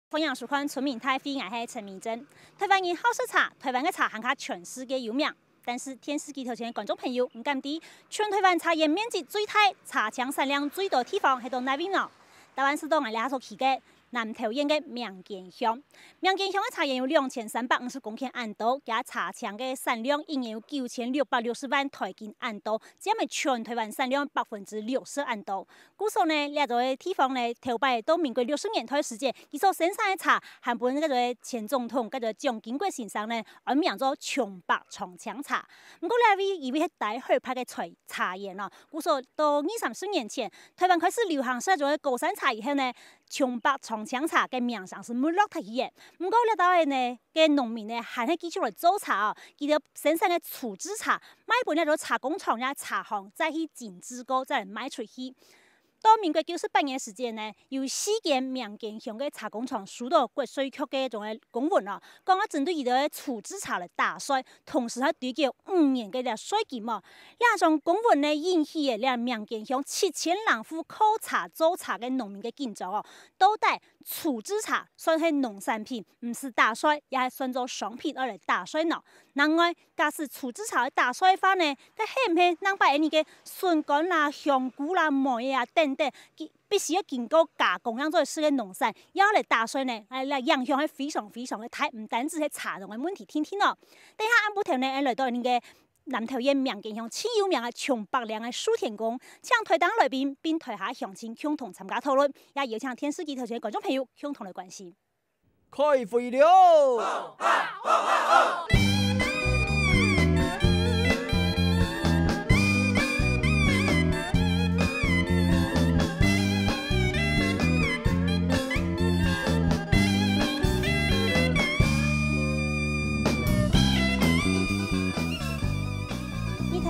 弘扬书刊村民太妃，我是陈明珍。台湾人好食茶，台湾的茶行卡全世界有名。但是电视机头前的观众朋友唔敢知，全台湾茶叶面积最大、茶浆产量最多地方系到哪边咯？台湾是到我俩所去嘅南投县嘅苗件乡。苗件乡嘅茶叶有2350公顷安多，加茶浆嘅产量一年有9660万台斤安多，占咪全台湾产量60%安多。故说呢，呢座地方呢，头摆到民国60年代时间，佢所生产嘅茶，含本嗰個前总统嗰個蔣經國先生呢，安名做瓊白長槍茶。不過呢位以為係大合拍嘅茶葉咯。故說到20-30年前，台灣開始流行使咗高山茶以後呢，瓊白長槍茶嘅名聲是沒落退嘅。不過呢到係呢嘅農民呢，還係繼續嚟做茶哦，佢哋生產嘅處置茶，買本呢個茶工廠呀、茶行再去精製過，再嚟賣出去。到民國98年時間呢，有4間苗件鄉嘅茶工廠收到國稅局嘅一種公文啦，講針對伊哋處置茶嚟打稅，同時係對叫5年嘅稅金嘛。呢種公文呢引起嘅呢苗件鄉7000人戶靠茶做茶嘅農民嘅競爭哦，到底處置茶算係農產品，唔是打稅，也係算做商品而嚟打稅呢？另外，假使處置茶嘅打稅法呢，佢係唔係能把呢個筍乾啦、香菇啦、梅啊等等，必須要經過加工樣做事嘅農產，要嚟打稅呢？嚟影響係非常嘅大，唔單止係茶農嘅問題，天咯。等下按部頭呢，嚟到呢個南投縣苗件鄉最有名嘅瓊白涼嘅蘇田公，請台東來賓並台下鄉親共同參加討論，也邀請電視機頭前嘅觀眾朋友共同來關心。開會了！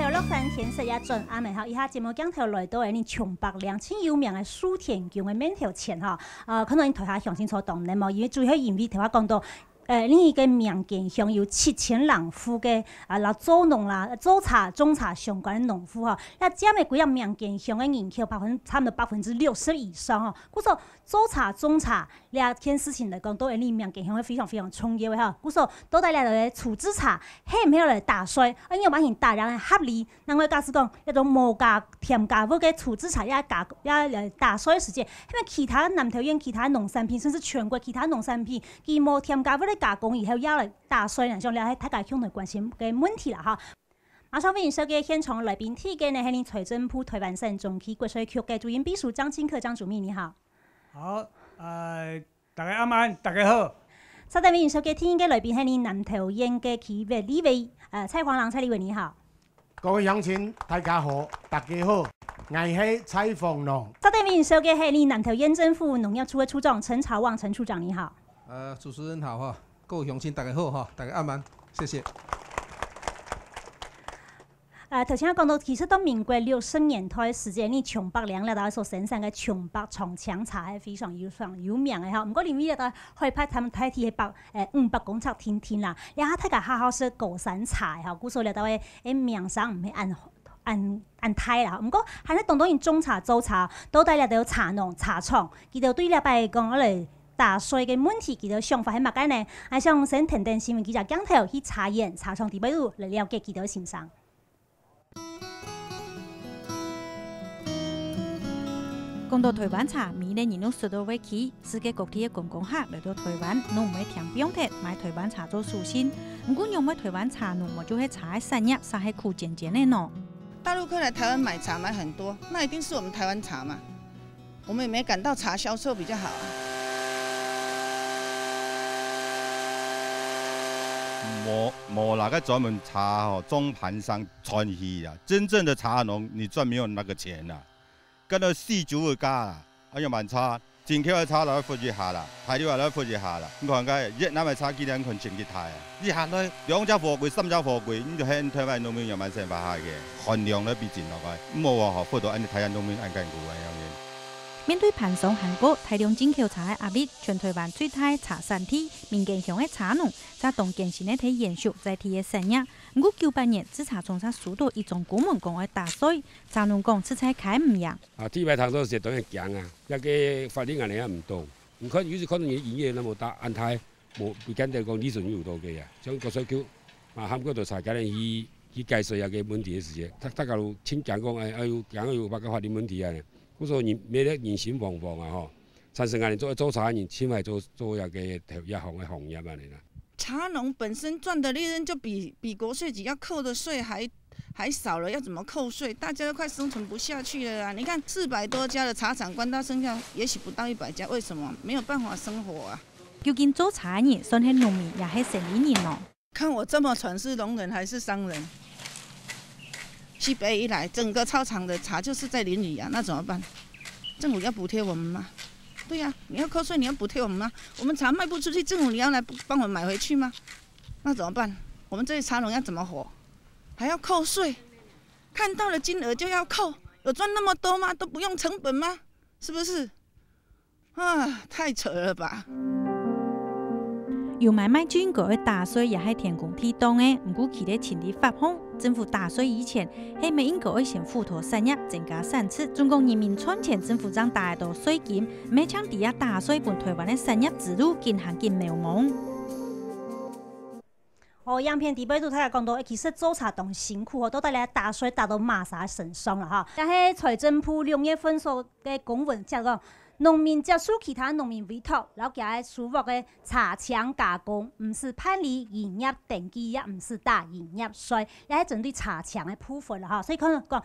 樂山天色也準暗嘅吼，以下節目鏡頭來到係呢瓊白涼最有名嘅蘇田宮嘅面頭前吼，可能台下鄉親所懂咧冇，因為最後因為頭下講到。呢個苗件鄉有7000人戶嘅嗱做農啦、做茶、種茶相關嘅農戶吼，那佔嘅幾個苗件鄉嘅人口差唔多60%以上吼。故說做茶、種茶呢件事情嚟講，都係呢苗件鄉係非常重要嘅吼。故說到底嚟嚟處置茶，係唔係嚟打稅？因為把人大量嘅合理，另外假使講一種無加添加物嘅處置茶也嚟打稅嘅時間，因為其他南投縣其他農產品，甚至全國其他農產品，佢冇添加物嘅加工以後也嚟打稅，呢種咧係大家共同關心嘅問題啦哈。馬上歡迎收嘅現場來賓，第一個呢係財政部台灣省中期國稅局嘅主任秘書張金克張主秘，你好。好，大家啱啱，大家好。稍等歡迎收嘅第二個來賓係南投縣嘅區域立委蔡黃郎蔡立委，你好。各位鄉親大家好，大家好，我係蔡黃郎。稍等歡迎收嘅係南投縣政府農業處嘅處長陳朝旺陳處長，你好。主持人好哈，各位鄉親大家好哈，大家啱啱，謝謝。頭先我講到，其實到民國60年代時間，呢瓊白涼咧，大家所生產嘅瓊白長槍茶係非常有名嘅嚇。唔過你呢個可以拍他們睇睇500公尺天啦，你下睇下好好食高山茶嚇，故所咧到誒名聲唔係按太啦。唔過係咧當然種茶做茶，到底咧都有茶農茶廠，佢哋對咧嚟講嚟打稅嘅問題，佢哋想法係乜嘅呢？係想先聽聽新聞記者鏡頭去茶園茶廠地邊度嚟了解佢哋嘅心聲。講到台灣茶，每年用10多位起，世界各地嘅觀光客嚟到台灣，都唔會聽標題買台灣茶做舒心。唔過用買台灣茶，我就係茶嘅產業，啥係苦漸漸嘅喏。大陸客來台灣買茶買很多，那一定是我們台灣茶嘛。我們也沒感到茶銷售比較好啊。冇那個專門茶中盤商賺去啊，真正的茶農你賺沒有那個錢啊。跟到49個家啦，要賣茶，進口嘅茶來付一下啦，大陸來付一下啦。你看嘅越南嘅茶幾兩款前幾台啊，一下來2隻貨櫃、3隻貨櫃，你就喺台灣農民又賣成百下嘅，含量咧比進落去，冇話付到按台灣農民按緊股嘅樣嘅。面對盤商韓國大量進口茶嘅壓力，全台灣最大茶產地苗件鄉嘅茶農，在當建新嘅睇延續在地嘅生涯。唔過98年製茶從差數到一種公文講嘅打稅，茶農講製菜開唔贏。地位通都是當然強啊，一個法律壓力也唔多。有时可能营业那么大，安泰无比简单讲利润有多低啊。像国税局韩国就查家人去解释下个问题的时间，他假如请讲讲有八个法律问题啊，我说你没得人心惶惶啊吼，产生安尼做茶人起码做那个行业安尼啦。茶农本身赚的利润就比国税局要扣的税还少了，要怎么扣税？大家都快生存不下去了啊！你看400多家的茶厂关到剩下也许不到100家，为什么？没有办法生活啊！究竟做茶的人算是农民也是生意人哦？看我这么喘是农人还是商人？西北一来，整个操场的茶就是在林里啊，那怎么办？政府要补贴我们吗？对呀、你要扣税，你要补贴我们吗？我们茶卖不出去，政府你要来帮我们买回去吗？那怎么办？我们这些茶农要怎么活？还要扣税，看到了金额就要扣，有赚那么多吗？都不用成本吗？是不是？啊，太扯了吧！有买卖军购的打税也是天公地当的，不过佢哋前啲发放政府打税以前，係咪應該先輔助產業增加產出？中國人民賺錢，政府將大多稅金，唔係將地下打稅本台灣的產業之路進行緊渺茫。樣片第八組睇講到，其實做茶當辛苦，都帶來打稅打到馬啥身上啦哈。但係財政部2月份所嘅公文就講。農民接受其他農民委託，然後佢輸入嘅茶廠加工，唔是辦理營業登記，也唔是打營業稅，也係針對茶廠嘅部分啦哈。所以可能講，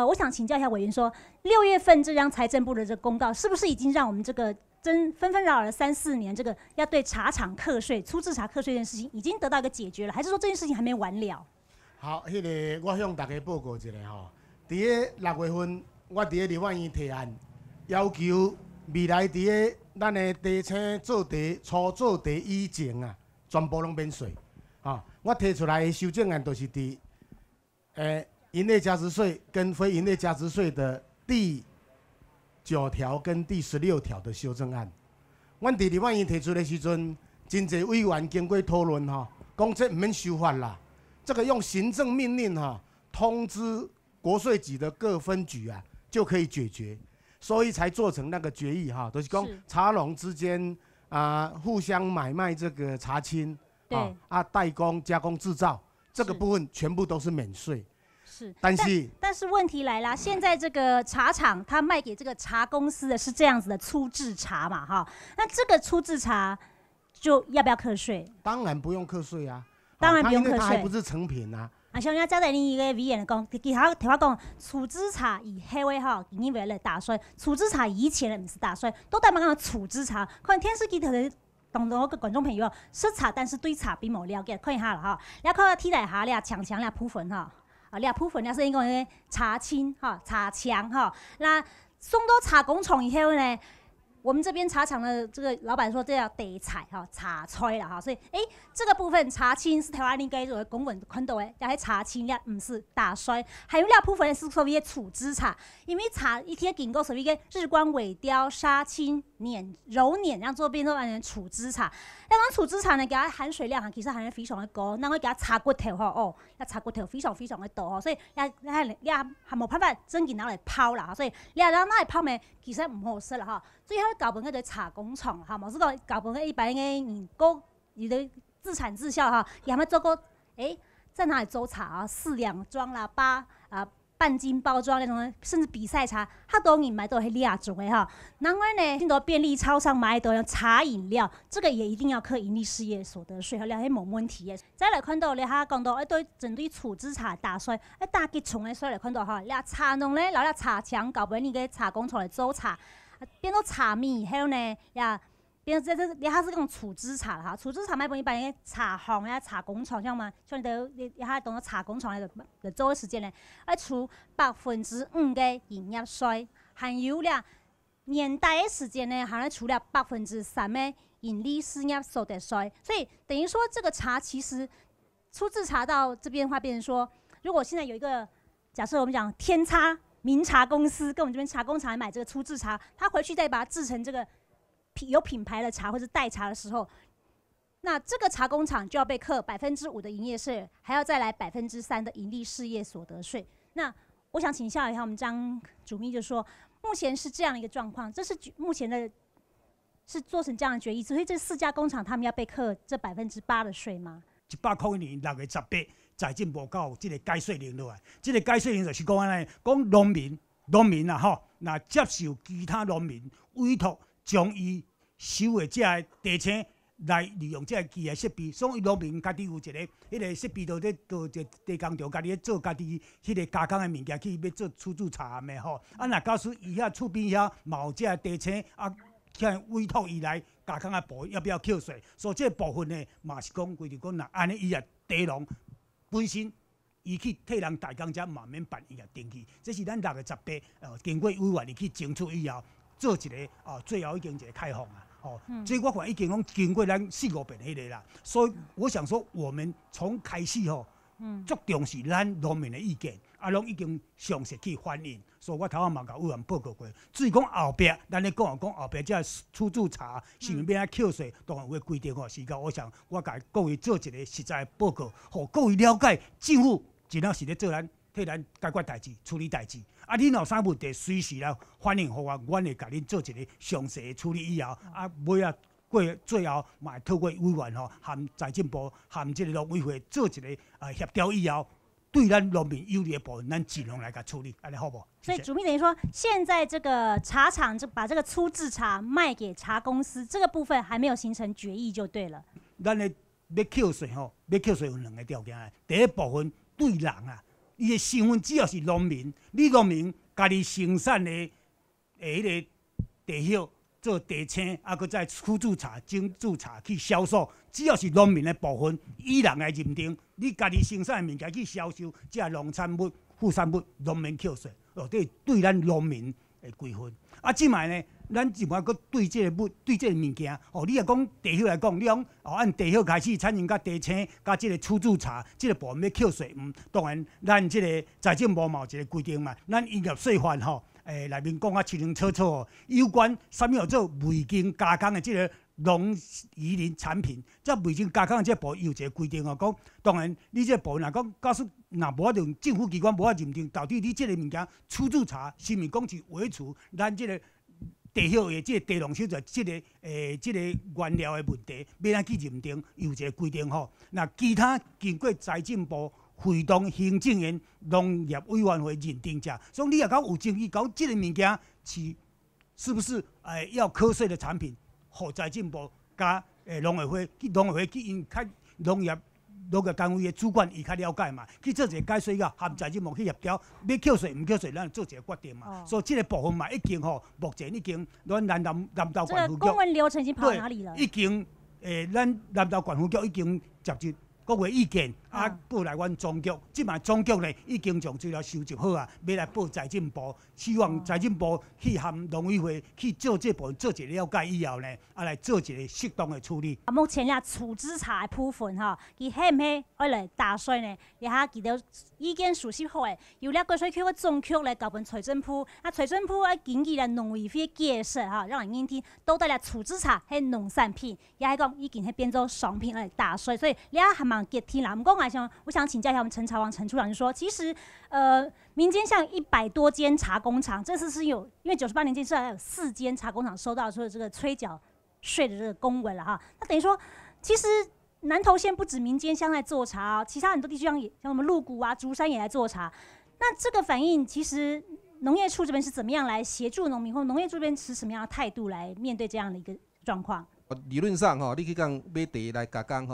我想請教一下委員說，6月份這張財政部的這個公告，是不是已經讓我們這個紛紛擾擾了3、4年，這個要對茶廠課稅、粗製茶課稅這件事情，已經得到一個解決了，還是說這件事情還沒完了？好，迄個我向大家報告一下吼，伫個6月份，我伫個立法院提案。要求未來伫個咱的地青做茶、初做茶以前啊，全部攏免稅。我提出來的修正案就是伫營業價值稅跟非營業價值稅的第9條跟第16條的修正案。阮伫立法院提出的時陣，真濟委員經過討論講這唔免修法啦，這個用行政命令通知國稅局的各分局啊，就可以解決。所以才做成那個決議哈，都、就是講茶農之間互相買賣這個茶青，代工、加工、製造這個部分全部都是免稅。是，但是問題來了，現在這個茶廠它賣給這個茶公司的是這樣子的粗製茶嘛哈，那這個粗製茶就要不要課稅？當然不用課稅啊，當然不用課稅，因為它還不是成品啊。像人家交代你一個委員講，其他聽我講，粗製茶以後嘅吼，因為嚟打稅，粗製茶以前嘅唔是打稅，都代表講粗製茶。可能電視機頭嘅當中個觀眾朋友識茶，但是對茶並冇了解，看一下啦哈。你看睇嚟下，你強你部分哈，你部分你是應該茶青哈、茶牆哈。那送到茶工廠以後呢？我們這邊茶廠的這個老闆說，這叫地菜哈，茶菜啦哈，所以這個部分茶青是台灣應該作為公文看到的，但係茶青咧唔是打稅，還有兩部分是所謂的粗製茶，因為茶一天經過所謂的日光萎凋、殺青、揉捻，讓做變做完全粗製茶。那講粗製茶呢，給它含水量其實含得非常的高，那我給它茶骨頭吼那茶骨頭非常非常的多所以你還冇辦法真嘅拿來泡啦，所以你讓拿來泡咩，其實唔好食啦哈。最後搞本個就茶工廠哈，冇是講搞本個一般嘅人工，你的自產自銷哈，也還沒做過在哪裡做茶啊，4兩裝啦半斤包裝那種，甚至比賽茶，它都人買到係兩種的哈。難怪呢，很多便利超商買到茶飲料，這個也一定要課營利事業所得稅，兩係冇問題嘅。再來看到你下講到對針對粗製茶打稅，打擊重嘅所以來看到哈，你茶農咧，然後茶廠搞本你嘅茶工廠來做茶，變到茶米以後呢，呀。變成這你還是講粗製茶哈，粗製茶賣本一般嘅茶行啊、茶工廠像嘛，像你還懂得茶工廠嚟做嘅時間呢，要出5%嘅營業稅，還有咧年代嘅時間呢，還要出了3%嘅營利事業所得稅，所以等於說這個茶其實粗製茶到這邊的話，變成說，如果現在有一個假設我們講天差名茶公司跟我們這邊茶工廠來買這個粗製茶，他回去再把它製成這個。有品牌的茶或者代茶的時候，那這個茶工廠就要被課5%的營業稅，還要再來3%的營利事業所得稅。那我想請教一下我們張主秘，就說目前是這樣一個狀況，這是目前的是做成这样的决议，所以这4家工厂他们要被课这8%的税吗？100块一年6月18，财政部搞这个改税令落来。这个改税令就是讲安尼，讲农民啊吼，若接受其他农民委托将伊收的这地青来利用这机械设备，所以农民家己有一个迄个设备，就咧做地工场，家己咧做家己迄个加工的物件，去要做出租茶的吼。啊，若假使伊遐厝边遐嘛有这地青啊。向委托伊来加工的部分要不要扣税？所以这部分呢，嘛是讲规定讲，若安尼伊也地农本身，伊去替人代工者嘛免办伊也登记。这是咱6月18，经过委员伊去争取以后，做一个最后已经一个开放啊。这我看已经讲经过咱4、5遍迄个啦。所以我想说，我们从开始足重视咱农民的意见，拢已经详细去反映。所以我头仔嘛甲委员报告过。至于讲后壁，咱咧讲后壁这出租茶是毋免扣税，当然有规定时间，我想我甲各位做一个实在的报告，互各位了解政府真正是咧做替咱解决代志、处理代志。恁有啥问题，随时来反映互我，阮会甲恁做一个详细的处理以后，尾啊。最后嘛会透过委员含财政部含这个农委会做一个协调以后，对咱农民有利的部分，咱尽量来甲处理，安尼好不好？所以主秘等于说，现在这个茶厂就把这个粗制茶卖给茶公司，这个部分还没有形成决议就对了。咱的要扣税要扣税有2个条件。第一部分对人啊，伊的身份只要是农民，你农民家己生产的迄个地叶。做地青，搁再出租茶、精制茶去销售，只要是农民的部分，依人来认定。你家己生产的物件去销售，这农产物、副产物，农民扣税。对咱农民的规范。即卖呢，咱即摆搁对这个物件，你若讲地叶来讲，你讲按地叶开始产生甲地青、甲这个出租茶，这个部分要扣税。当然，咱这个财政部嘛有一个规定嘛，咱营业税法内面讲清清楚楚有关啥物叫做未经加工的这个农渔林产品，这未经加工的这部有一个规定讲当然你这部分若讲假使若无法度政府机关无法认定，到底你这个物件出租茶是毋是讲是维持咱这个地叶的这个地农所在这个原料的问题，要咱去认定有一个规定那其他经过财政部。会同行政院农业委员会认定者，所以你若讲有争议，讲这个物件是不是要课税的产品，互财政部加农委会去因较农业单位的主管伊较了解嘛，去做一个解说含财政部去协调，要扣税毋扣税，咱做一个决定嘛。所以这个部分嘛，已经目前已经咱南投管府局公文流程已经跑哪里了？已经咱南投管府局已经接入各位意见报来阮总局，即卖总局呢已经将资料收集好啊，要来报财政部，希望财政部去含农委会去做这部分做一个了解以后呢，来做一个适当的处理。目前处置茶的部分伊迄毋迄爱来打税呢？你哈记得意见熟悉好诶，有了国税局、总局来交本财政部，财政部经过来农委会解释让人听都带来处置茶迄农产品，也系讲已经变做商品来打税，所以你还蛮给听啦。我想请教一下我们陈朝王陈处长说，其实民间像100多间茶工厂，这次是因为98年间至少有4间茶工厂收到说这个催缴税的这个公文了那等于说，其实南投县不止民间乡在做茶其他很多地区像什么鹿谷竹山也来做茶。那这个反应，其实农业处这边是怎么样来协助农民，或农业处这边持什么样的态度来面对这样的一个状况？理论上你去讲买地来加工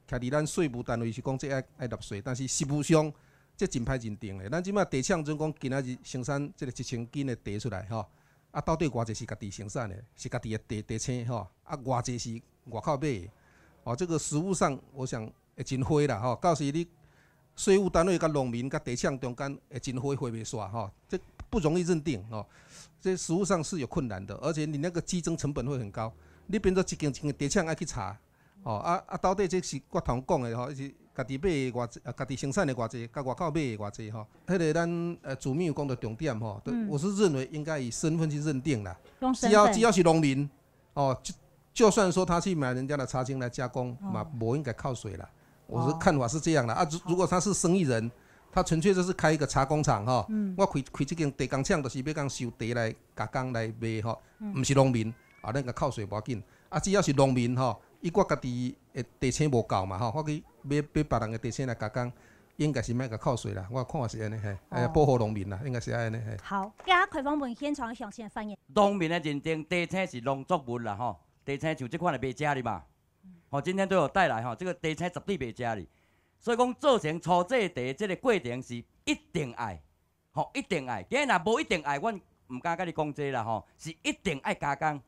徛伫咱税务单位是讲这爱纳税，但是实务上这真歹认定的。咱即马地厂总讲今仔日生产这个1000斤的地出来到底偌济是家己生产的，是家己的地青偌济是外口买的这个实务上我想会真花啦到时你税务单位甲农民甲地厂中间会真花袂煞这不容易认定这实务上是有困难的，而且你那个稽征成本会很高，你变做一间地厂爱去查。到底这是我头讲的是家己买的偌济，家己生产的偌济，甲外口买的偌济迄个咱主秘有讲到重点我是认为应该以身份去认定啦。只要是农民就算说他去买人家的茶青来加工嘛，不应该扣税啦。我的看法是这样的如果他是生意人，他纯粹就是开一个茶工厂我开这间地工厂，就是要讲收地来加工来卖不是农民咱甲扣税无要紧。只要是农民吼，伊我家己的地青无够嘛吼，我去买别人的地青来加工，应该是免甲扣税啦。我看法是安尼嘿，保护农民啦，应该是安尼嘿。好，加开放问现场详细的反应。农民的认定地青是农作物啦吼，地青像这款的袂食哩嘛。今天都有带来这个地青绝对袂食哩。所以讲做成初制茶这个过程是一定爱，一定爱。今日若无一定爱，阮唔敢甲你讲这啦是一定爱加工。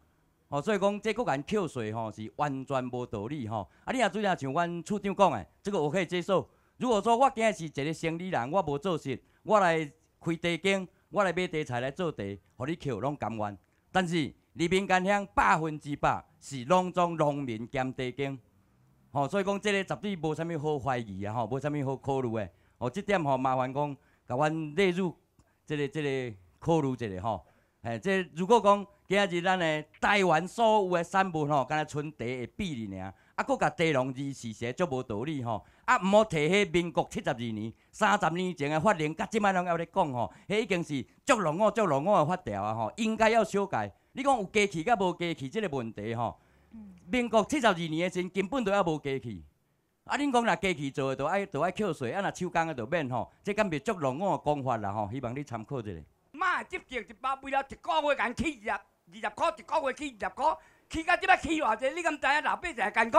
所以讲这个人扣税是完全无道理你若主要像阮处长讲的，这个我可以接受。如果说我今日是一个生理人，我无做事，我来开茶间，我来买茶材来做茶，互你扣拢甘愿。但是黎明干乡100%是拢总农民兼茶间。所以讲，这个绝对无啥物好怀疑无啥物好考虑的。这点麻烦讲，甲阮列入这个考虑一下这如果讲今日咱的台湾所有的产物敢若剩茶的比例尔，佫甲茶农二四写足无道理毋好摕迄民国72年、30年前的法令，甲即摆拢还咧讲迄已经是足落伍的法条应该要修改。你讲有加气甲无加气这个问题民国72年的时根本就还无加气，恁讲若加气做的，就爱扣税，若手工的就免这敢袂足落伍的讲法啦希望你参考一下。妈，执政一包为了一个月共起20块，一个月起20块，起到即摆起偌济，你敢知影老百姓艰苦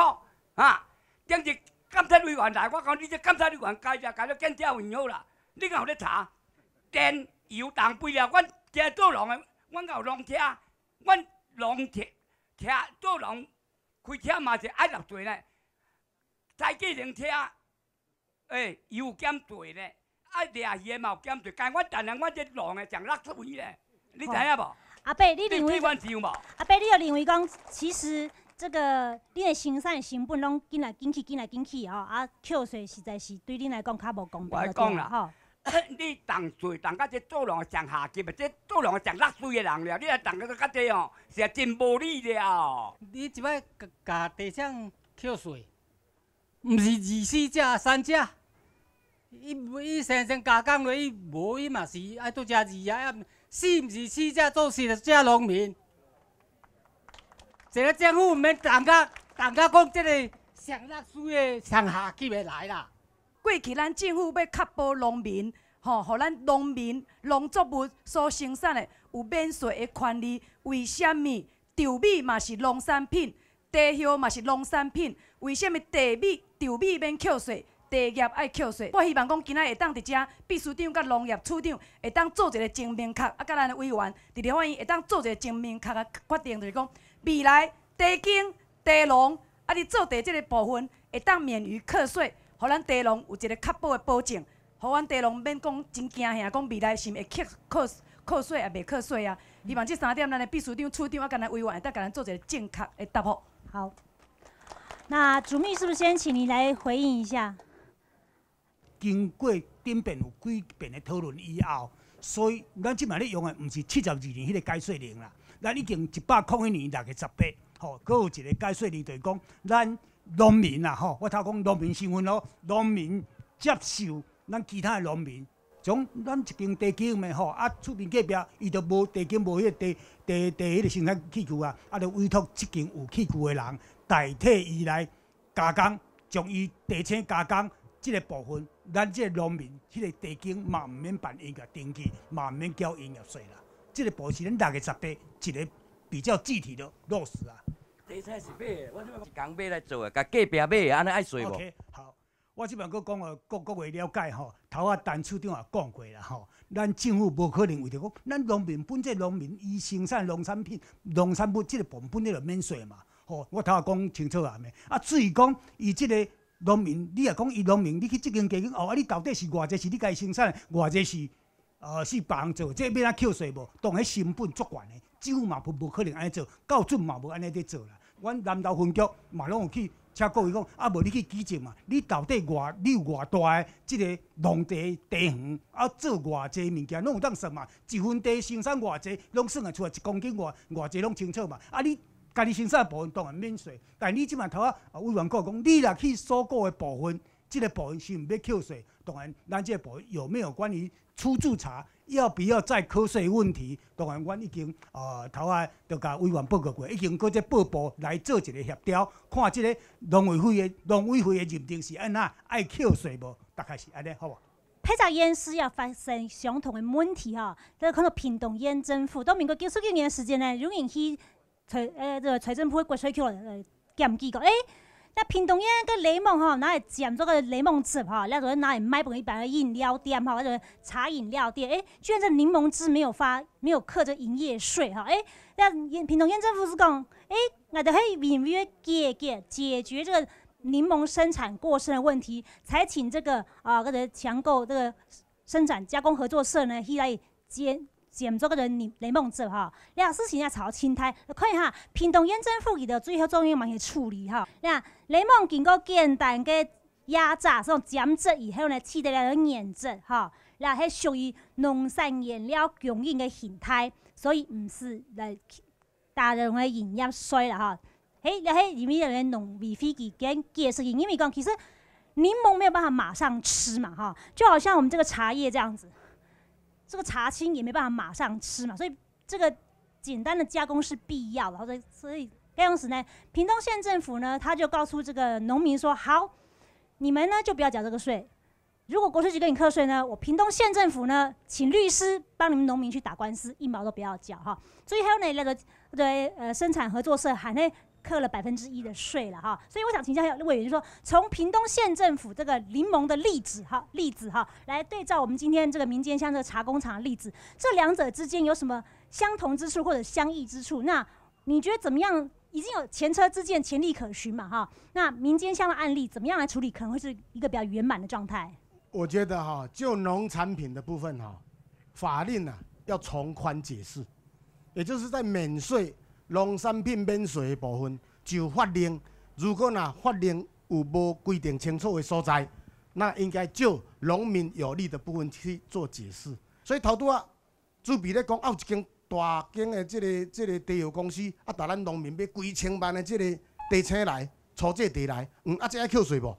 顶日监察委员来，我讲你这监察委员改了检查很好啦，你敢有咧查？电油重肥了，阮家做农的，阮有农车，阮农车做农开车嘛是爱纳税呢，载计程车，油减税呢。掠鱼的嘛有减税，但阮但阮这农的上落水咧，你知影无？阿伯，你认为？你阮有无？阿伯，你有认为讲，其实这个恁的生产成本拢紧来紧去扣税实在是对恁来讲较无公平。我讲啦，你重税重甲这做农上下级的，这做农上落水的人了，你来重到甲这是真无理了。你即摆甲地产扣税，毋是24只3只。伊生加工落，伊无伊嘛是爱拄只字啊，是毋是4只做4只农民？一个政府毋免重甲讲即个上落水的上下级的来啦。过去咱政府要确保农民，互咱农民农作物所生产的有免税的权利。为什么稻米嘛是农产品，茶叶嘛是农产品？为什么稻米免扣税？茶叶爱扣税，我希望讲今仔会当伫遮，秘书长甲农业处长会当做一个真明确，甲咱的委员伫咧反映会当做一个真明确的决定，就是讲未来茶经、茶农你做茶这个部分会当免于课税，互咱茶农有一个确保的保证，互阮茶农免讲真惊吓，讲未来是毋会扣税也袂扣税啊。希望这3点咱的秘书长、处长甲咱委员会当甲咱做一个正确的答复。好，那主秘是不是先请你来回应一下？经过顶边有几遍的讨论以后，所以咱即摆咧用的毋是72年迄个解税令啦，咱已经101年6月18，佮有一个解税令，就是讲咱农民我头讲农民身份农民接受咱其他的农民，从咱一间茶经的厝边隔壁伊就无茶经无迄个茶迄个生产器具就委托即间有器具的人代替伊来加工，将伊茶青加工。这个部分，咱这个农民，这个茶经嘛毋免办营业登记，嘛毋免交营业税啦。这个部分是咱6月18一个比较具体的落实啊。茶菜是买的，我即摆是工买来做的，甲隔壁买的，安尼爱税无？ OK， 好，我即摆佫讲各位了解头仔陈处长也讲过啦咱政府无可能为着讲，咱农民本这农民伊生产农产品、农产物这个部分本来就免税嘛。我头仔讲清楚啊没？至于讲伊这个。农民，你也讲伊农民，你去即间茶经你到底是偌济是你家生产，偌济是是别人做，这要怎扣税无？当迄成本足悬的，政府嘛无可能安尼做，校准嘛无安尼咧做啦。阮南投分局嘛拢有去请各位讲，无你去举证嘛？你到底你有偌大的即个农地茶园做偌济物件，拢有当算嘛？一分地生产偌济，拢算会出来1公斤偌济拢清楚嘛？你。家己生产的部分当然免税，但你即摆头委员讲，你若去所购的部分，这个部分是毋要扣税，当然咱这个部分有没有关于出驻茶要不要再课税问题，当然阮已经头下就甲委员报告过，已经搁这报部来做一个协调，看这个农委会的认定是安那爱扣税无，大概是安尼，好无？配杂烟是要发生相同的问题哈，这可能屏东县政府到民国99年的时间呢，有人去财政部的国税局检举过，那屏东县个雷蒙吼，拿来检做个雷蒙汁哈，那就拿来卖给一般的饮料店哈，或者茶饮料店，居然这柠檬汁没有课这营业税哈，那屏东县政府是讲，那就迄面面解决这个柠檬生产过剩的问题，才请这个强购这个生产加工合作社呢，去来检做个雷蒙汁哈，那事情要炒青苔，看一下屏东县政府伊的最后作用嘛去处理哈。那雷蒙经过简单的压榨，这种检质以后呢，取得了验证哈，那迄属于农产原料供应的形态，所以唔是来大人的营养税啦哈。里面的农委会跟解释，因为讲其实柠檬没有办法马上吃嘛哈，就好像我们这个茶叶这样子。这个茶青也没办法马上吃嘛，所以这个简单的加工是必要的。所以该当时呢，屏东县政府呢，他就告诉这个农民说：好，你们呢就不要缴这个税。如果国税局跟你课税呢，我屏东县政府呢，请律师帮你们农民去打官司，1毛都不要缴哈。所以还有那个生产合作社还呢课了1%的税了哈。所以我想请教委员说，从屏东县政府这个柠檬的例子哈，来对照我们今天这个民间像这个茶工厂的例子，这两者之间有什么相同之处或者相异之处？那你觉得怎么样？已经有前车之鉴，前例可循嘛哈。那民间像的案例怎么样来处理，可能会是一个比较圆满的状态？我觉得哈，就农产品的部分哈，法令啊要从宽解释，也就是在免税农产品免税的部分，就法令，如果法令有无规定清楚的所在，那应该就农民有利的部分去做解释。所以头拄啊，朱比咧讲，有一间大间的这个茶油公司，带咱农民要几千万的这个茶青来，粗制茶来，这爱扣税无？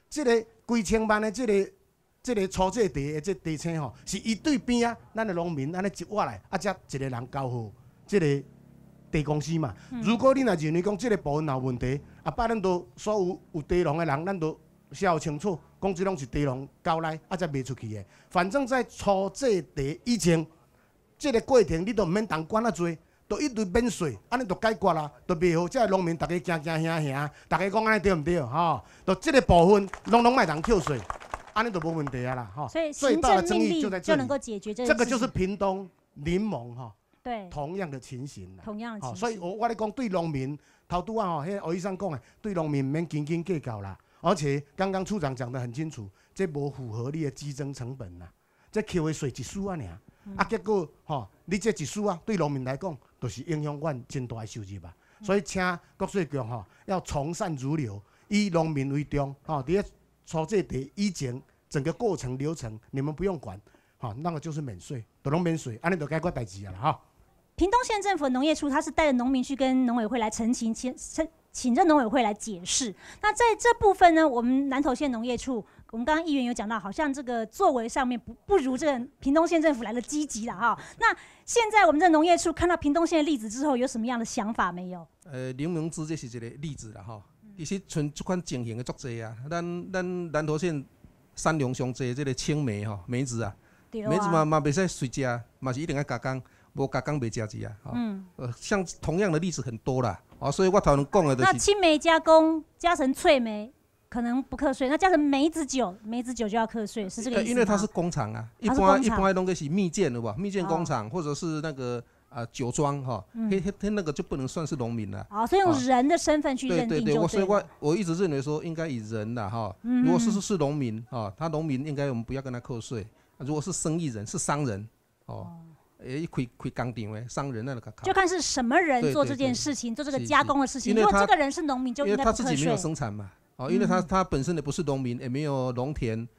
这个几千万的这个粗制茶的这茶青吼，是伊对边啊，咱的农民安尼一挖来，才一个人交互这个茶公司嘛。如果你若认为讲这个部分有问题，摆咱都所有茶农的人，咱都写清楚，讲这拢是茶农交来，才卖出去的。反正在粗制茶以前，这个过程你都毋免当管啊多，都一律免税，安尼就解决啦，就袂好这农民大家惊吓，大家讲安尼对毋对？吼，就这个部分拢莫当扣税。安尼就无问题啊啦，所以行政命令就能够解决这个。这个就是屏东柠檬哈，对，同样的情形啦。同样的情形。所以我咧讲对农民，头拄啊吼，迄欧医生讲的，对农民免斤斤计较啦。而且刚刚处长讲得很清楚，这无符合你的基征成本啦，这扣的税一丝啊尔，结果吼，你这一丝啊，对农民来讲，就是影响阮真大的收入啊。所以请国税局吼，要从善如流，以农民为重，吼，伫个粗制茶以前整个过程流程你们不用管，好，那个就是免税，都拢免税，安尼就解决代志啊啦哈。屏东县政府农业处，他是带着农民去跟农委会来澄清，请这农委会来解释。那在这部分呢，我们南投县农业处，我们刚刚议员有讲到，好像这个作为上面不如这个屏东县政府来的积极啦哈。那现在我们这农业处看到屏东县的例子之后，有什么样的想法没有？柠檬汁这是一个例子啦哈。其实像这款情形的足多啊，咱南投县产量上济这个青梅吼，梅子啊，梅子嘛袂使随食，嘛是一定要加工，无加工袂食字啊。像同样的例子很多啦，所以我头先讲的就是。那青梅加工加成脆梅可能不课税，那加成梅子酒就要课税，是这个意思吗？因为它是工厂啊，一般拢个是蜜饯有无？蜜饯工厂或者是那个。酒庄哈，那个就不能算是农民了。所以用人的身份去认定就对了。所以我一直认为说应该以人啦哈。如果是农民啊，他农民应该我们不要跟他扣税。如果是生意人是商人开工厂的商人那个就看是什么人做这件事情，做这个加工的事情。如果这个人是农民，就应该不课税。因为他自己没有生产嘛，因为他本身也不是农民，也没有农田。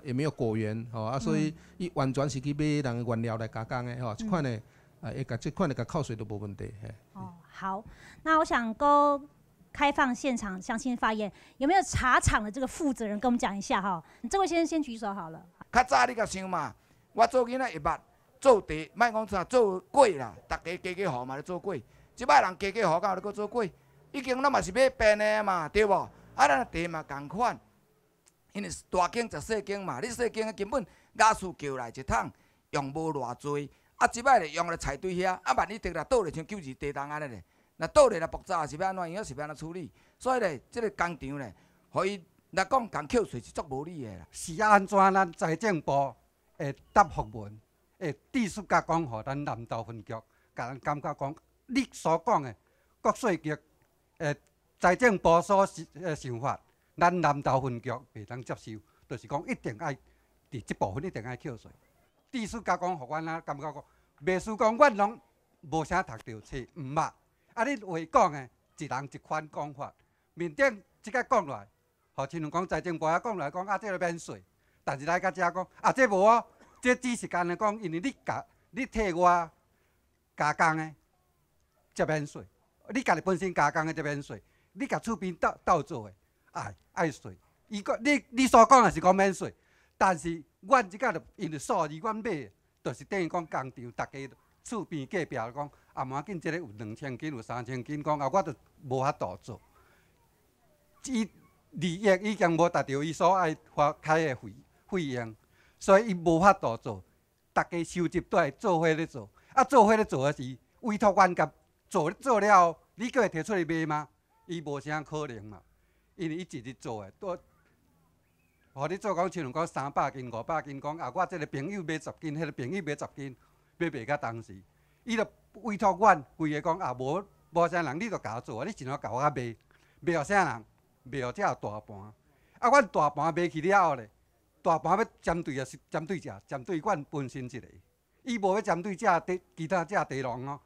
也没有果园所以伊完全是去买人的原料来加工的这款的。这款的扣税都无问题。好，那我想跟开放现场相亲发言，有没有茶厂的这个负责人跟我们讲一下哈？这位先生先举手好了。较早你甲想嘛，我做囡仔会捌做茶，莫讲啥做粿啦，大家家家户嘛咧做粿。即摆人家家户敢有咧搁做粿，已经咱嘛是要变的嘛，对无？啊，咱茶嘛共款，因为大間食細間嘛，你細間根本雅士叫來一桶用無偌濟，啊，即擺咧用咧菜堆遐，啊，萬一得來倒咧像9字地動安尼咧，若倒咧若爆炸是要安怎樣是要安怎處理？所以咧，即個工廠咧，互伊若講共扣稅是足無理的啦。是安怎咱財政部會答覆文，會致書甲講，互咱南投分局，甲咱感覺講，你所講的國稅局，財政部所想法，咱南投分局袂當接受，就是講一定愛佇即部分一定愛扣稅。致書甲講，互阮啊感覺講，袂輸講，阮攏無啥讀着冊，毋捌。啊，你話講的，一人一款講法，面頂即個講落來，互親像講財政部啊講來講，啊，這個免稅，但是來甲遮講，啊，這無哦，這只是干咧講，因為你替我加工的，則免稅；你家己本身加工的則免稅。你甲厝邊鬥做的，愛稅。伊講你所講的是講免稅，但是阮即個就因為數字阮買的，就是等於講工廠大家厝邊隔壁講，啊無要緊，即個有2000斤有3000斤，講啊我就無法度做。伊利益已經無達到伊所愛開的費用，所以伊無法度做。大家收集都係做伙咧做，啊做伙咧做的是委託阮甲做了，你佫會摕出來賣嗎？伊無啥可能嘛，因為伊一日做的，都，互你做講，像講300斤、500斤，講啊，我這個朋友買10斤，迄個朋友買10斤，要賣到當時，伊就委託阮規個講啊，無啥人，你就甲我做，你盡量甲我賣，賣互啥人？賣互這大盤，啊，阮大盤賣去了後咧，大盤要針對是針對啥？針對阮本身一個，伊無要針對其他茶農哦，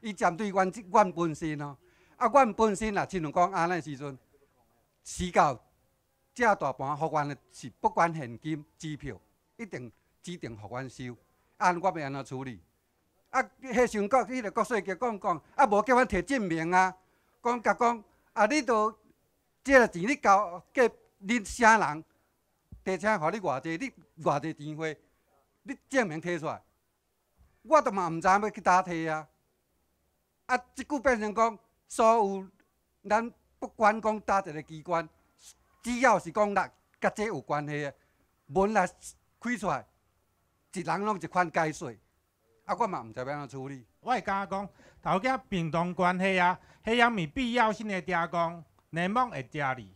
伊針對阮本身哦。啊，阮本身啊，親像講安尼時陣，時到這大盤，互阮的是不管現金、支票，一定指定互阮收。按我要安怎處理？啊，迄上國迄個國稅局講，啊，無叫阮摕證明啊，甲講啊，你都這個錢你交給恁啥人？地請互你偌濟，你偌濟錢花，你證明摕出來，我都嘛毋知要去哪摕啊。啊，即句變成講。所有咱不管講哪一個機關，只要是講甲這有關係的文來開出來，一人攏一款解稅，啊，我嘛毋知要安怎處理。我會甲講，頭家平等關係啊，迄樣咪必要性的加工，內幕會加哩。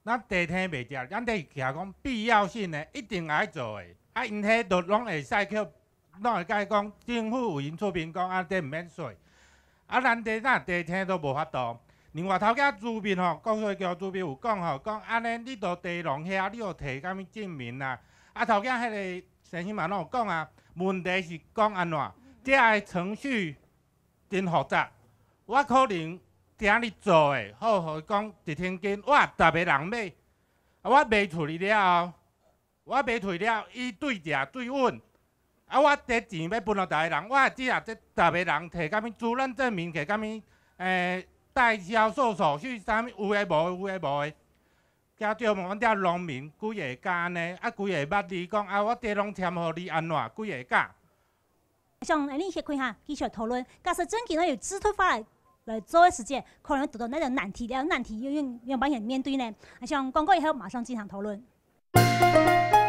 咱地天袂加，咱得徛講必要性的一定愛做的，啊，因迄都攏會使去，攏會甲伊講政府為因出面講啊，這毋免稅。啊，咱地哪地天都無法度。另外头家主编吼，国税局主编有讲吼，讲安尼你到地农遐，你要摕啥物證明啦？啊，頭家迄個先生嘛攏有講啊，問題是講安怎？這個程序真複雜，我可能今日做的，好好講1,000斤，我10個人買，我賣出去了，伊對價對穩。啊！我這錢要分互逐個人，我只啊這10個人摕啥物資產證明，摕啥物代銷售手續，啥物有誒無誒，加上阮遮農民規個教呢，啊規個捌你講啊，我地攏簽互你安怎，規個教。像你先看下繼續討論，假設真見到有制度法來做的時間，可能得到那種難題，難題用辦法面對呢？像廣告以後馬上進行討論。